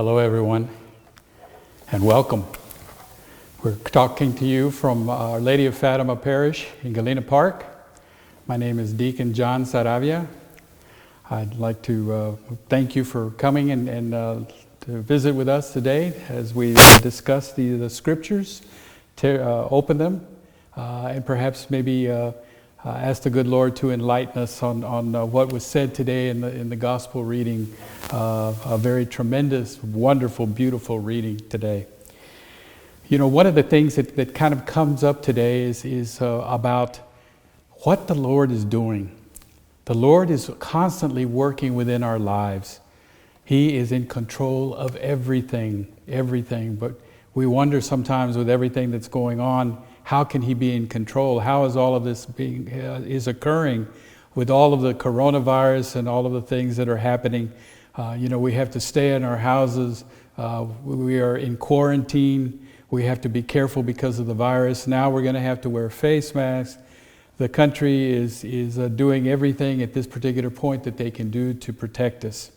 Hello, everyone, and welcome. We're talking to you from Our Lady of Fatima Parish in Galena Park. My name is Deacon John Saravia. I'd like to thank you for coming and to visit with us today as we discuss the scriptures, to open them, and perhaps maybe ask the good Lord to enlighten us on what was said today in the gospel reading. A very tremendous, wonderful, beautiful reading today. You know, one of the things that kind of comes up today is about what the Lord is doing. The Lord is constantly working within our lives. He is in control of everything. But we wonder sometimes with everything that's going on, how can He be in control? How is all of this is occurring with all of the coronavirus and all of the things that are happening? We have to stay in our houses. We are in quarantine. We have to be careful because of the virus. Now we're going to have to wear face masks. The country is doing everything at this particular point that they can do to protect us.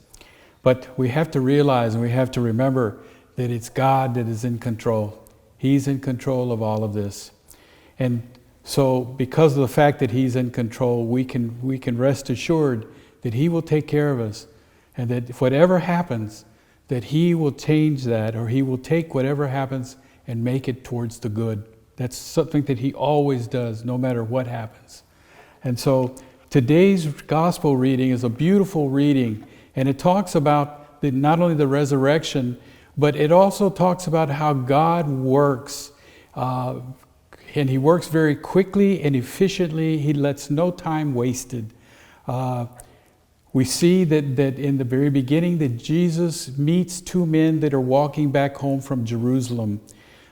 But we have to realize and we have to remember that it's God that is in control. He's in control of all of this. And so because of the fact that He's in control, we can rest assured that He will take care of us, and that if whatever happens, that He will change that, or He will take whatever happens and make it towards the good. That's something that He always does, no matter what happens. And so today's gospel reading is a beautiful reading, and it talks about not only the resurrection, but it also talks about how God works. And He works very quickly and efficiently. He lets no time wasted. We see that in the very beginning that Jesus meets two men that are walking back home from Jerusalem.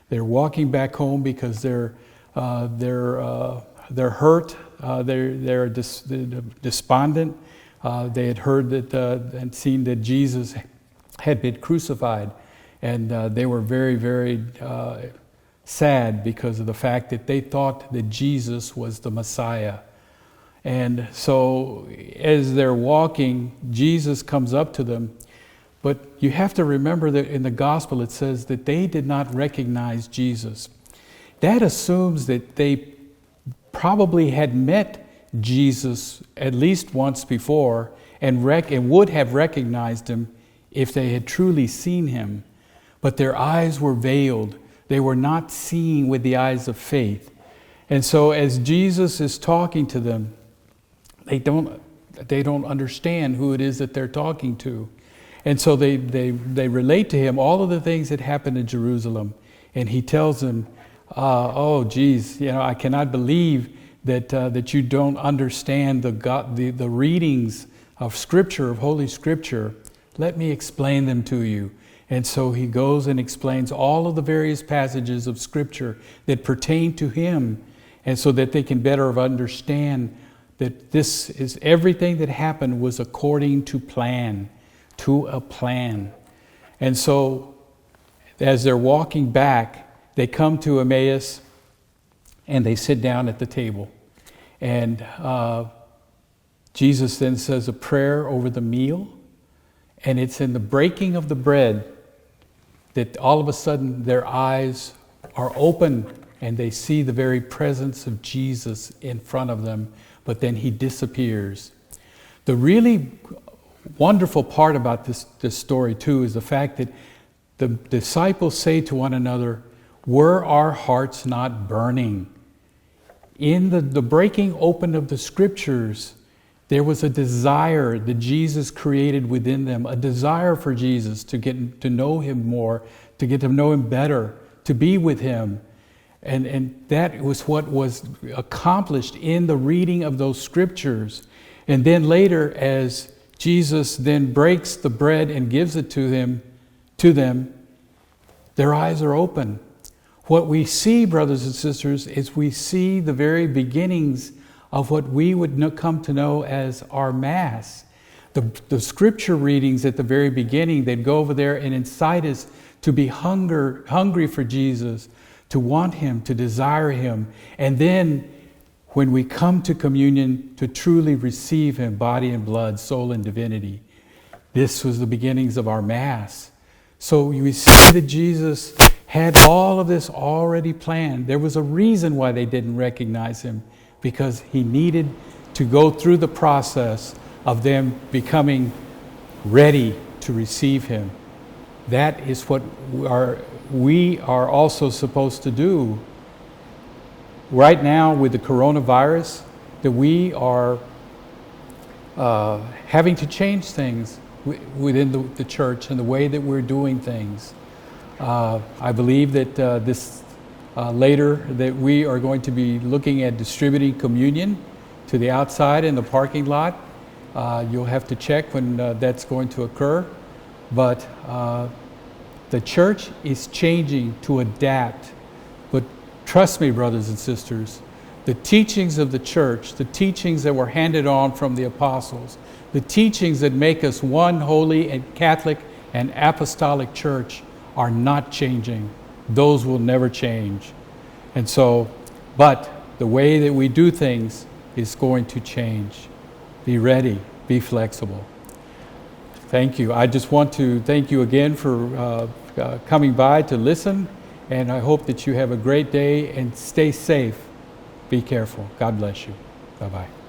They're walking back home because they're hurt. They're despondent. They had heard that and seen that Jesus had been crucified, and they were very, very sad because of the fact that they thought that Jesus was the Messiah. And so as they're walking, Jesus comes up to them. But you have to remember that in the gospel it says that they did not recognize Jesus. That assumes that they probably had met Jesus at least once before and would have recognized Him if they had truly seen Him. But their eyes were veiled. They were not seeing with the eyes of faith. And so as Jesus is talking to them, they don't understand who it is that they're talking to. And so they relate to Him all of the things that happened in Jerusalem. And He tells them, oh geez, I cannot believe that you don't understand the readings of Scripture, of Holy Scripture. Let me explain them to you. And so He goes and explains all of the various passages of Scripture that pertain to Him, and so that they can better understand that this is everything that happened was according to a plan. And so as they're walking back, they come to Emmaus and they sit down at the table. And Jesus then says a prayer over the meal, and it's in the breaking of the bread that all of a sudden their eyes are open and they see the very presence of Jesus in front of them, but then He disappears. The really wonderful part about this story too is the fact that the disciples say to one another, "Were our hearts not burning?" In the breaking open of the Scriptures, there was a desire that Jesus created within them, a desire for Jesus to get to know Him more, to get to know Him better, to be with Him. And that was what was accomplished in the reading of those Scriptures. And then later, as Jesus then breaks the bread and gives it to them, their eyes are open. What we see, brothers and sisters, is we see the very beginnings of what we would come to know as our Mass. The Scripture readings at the very beginning, they'd go over there and incite us to be hungry for Jesus, to want Him, to desire Him. And then when we come to communion, to truly receive Him, body and blood, soul and divinity. This was the beginnings of our Mass. So we see that Jesus had all of this already planned. There was a reason why they didn't recognize him, because he needed to go through the process of them becoming ready to receive him. That is what we are also supposed to do. Right now with the coronavirus, that we are having to change things within the church and the way that we're doing things. I believe that later that we are going to be looking at distributing communion to the outside in the parking lot. You'll have to check when that's going to occur. But the church is changing to adapt. But trust me, brothers and sisters, the teachings of the church, the teachings that were handed on from the apostles, the teachings that make us one holy and Catholic and apostolic church are not changing. Those will never change. And so, but the way that we do things is going to change. Be ready, be flexible. Thank you. I just want to thank you again for coming by to listen, and I hope that you have a great day and stay safe. Be careful. God bless you. Bye-bye.